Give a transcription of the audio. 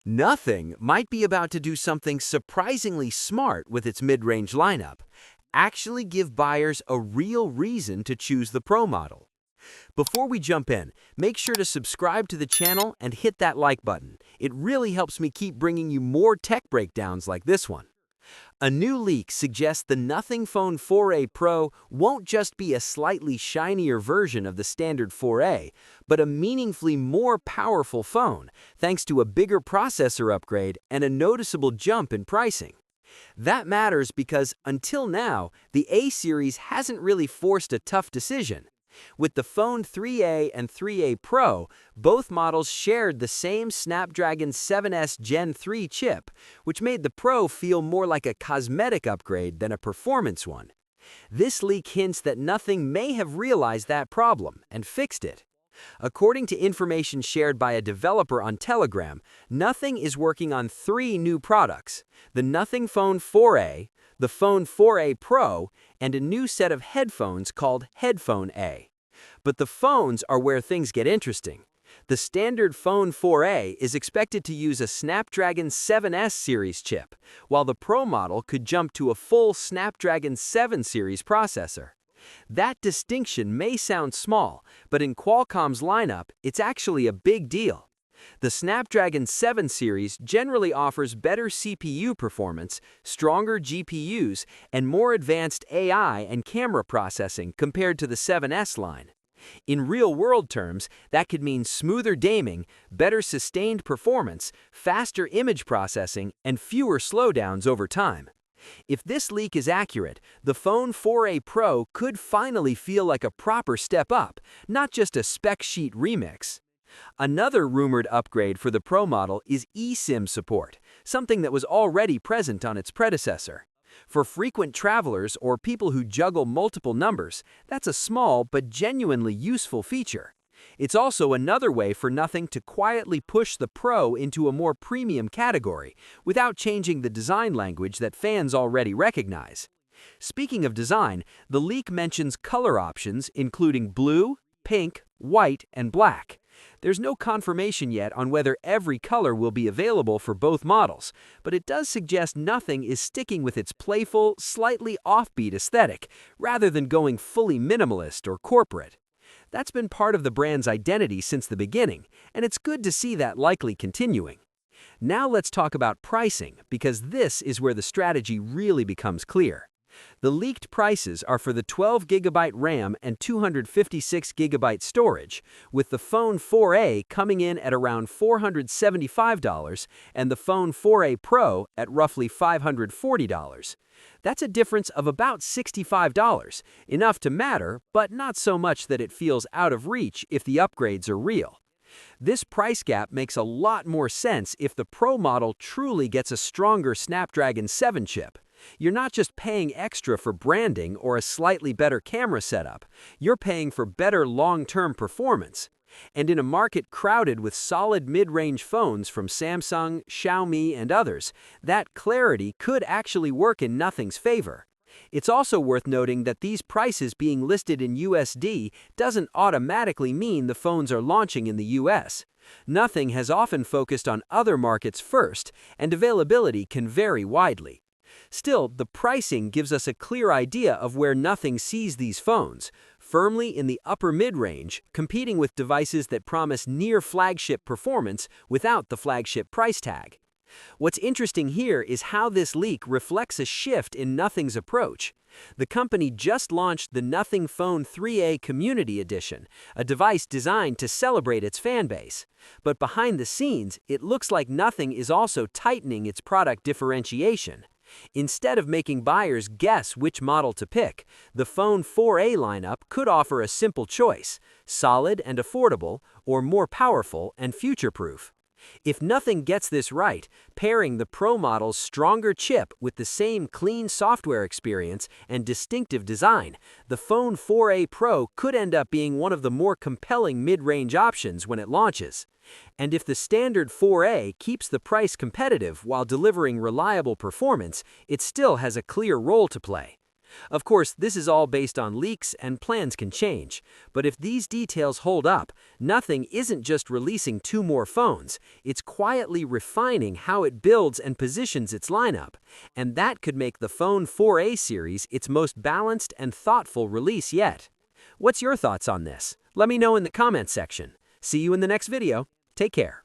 Nothing might be about to do something surprisingly smart with its mid-range lineup, actually give buyers a real reason to choose the Pro model. Before we jump in, make sure to subscribe to the channel and hit that like button. It really helps me keep bringing you more tech breakdowns like this one. A new leak suggests the Nothing Phone 4a Pro won't just be a slightly shinier version of the standard 4a, but a meaningfully more powerful phone, thanks to a bigger processor upgrade and a noticeable jump in pricing. That matters because, until now, the A series hasn't really forced a tough decision. With the Phone 3a and 3a Pro, both models shared the same Snapdragon 7S Gen 3 chip, which made the Pro feel more like a cosmetic upgrade than a performance one. This leak hints that Nothing may have realized that problem and fixed it. According to information shared by a developer on Telegram, Nothing is working on 3 new products: the Nothing Phone 4a, the Phone 4a Pro, and a new set of headphones called Headphone A. But the phones are where things get interesting. The standard Phone 4a is expected to use a Snapdragon 7S series chip, while the Pro model could jump to a full Snapdragon 7 series processor. That distinction may sound small, but in Qualcomm's lineup, it's actually a big deal. The Snapdragon 7 series generally offers better CPU performance, stronger GPUs, and more advanced AI and camera processing compared to the 7S line. In real-world terms, that could mean smoother gaming, better sustained performance, faster image processing, and fewer slowdowns over time. If this leak is accurate, the Phone 4a Pro could finally feel like a proper step up, not just a spec sheet remix. Another rumored upgrade for the Pro model is eSIM support, something that was already present on its predecessor. For frequent travelers or people who juggle multiple numbers, that's a small but genuinely useful feature. It's also another way for Nothing to quietly push the Pro into a more premium category without changing the design language that fans already recognize. Speaking of design, the leak mentions color options including blue, pink, white, and black. There's no confirmation yet on whether every color will be available for both models, but it does suggest Nothing is sticking with its playful, slightly offbeat aesthetic rather than going fully minimalist or corporate. That's been part of the brand's identity since the beginning, and it's good to see that likely continuing. Now let's talk about pricing, because this is where the strategy really becomes clear. The leaked prices are for the 12GB RAM and 256GB storage, with the Phone 4a coming in at around $475 and the Phone 4a Pro at roughly $540. That's a difference of about $65, enough to matter, but not so much that it feels out of reach if the upgrades are real. This price gap makes a lot more sense if the Pro model truly gets a stronger Snapdragon 7 chip. You're not just paying extra for branding or a slightly better camera setup, you're paying for better long-term performance. And in a market crowded with solid mid-range phones from Samsung, Xiaomi, and others, that clarity could actually work in Nothing's favor. It's also worth noting that these prices being listed in USD doesn't automatically mean the phones are launching in the US. Nothing has often focused on other markets first, and availability can vary widely. Still, the pricing gives us a clear idea of where Nothing sees these phones, firmly in the upper mid-range, competing with devices that promise near-flagship performance without the flagship price tag. What's interesting here is how this leak reflects a shift in Nothing's approach. The company just launched the Nothing Phone 3a Community Edition, a device designed to celebrate its fanbase. But behind the scenes, it looks like Nothing is also tightening its product differentiation. Instead of making buyers guess which model to pick, the Phone 4a lineup could offer a simple choice: solid and affordable, or more powerful and future-proof. If Nothing gets this right, pairing the Pro model's stronger chip with the same clean software experience and distinctive design, the Phone 4a Pro could end up being one of the more compelling mid-range options when it launches. And if the standard 4a keeps the price competitive while delivering reliable performance, it still has a clear role to play. Of course, this is all based on leaks and plans can change. But if these details hold up, Nothing isn't just releasing two more phones, it's quietly refining how it builds and positions its lineup. And that could make the Phone 4a series its most balanced and thoughtful release yet. What's your thoughts on this? Let me know in the comments section. See you in the next video. Take care.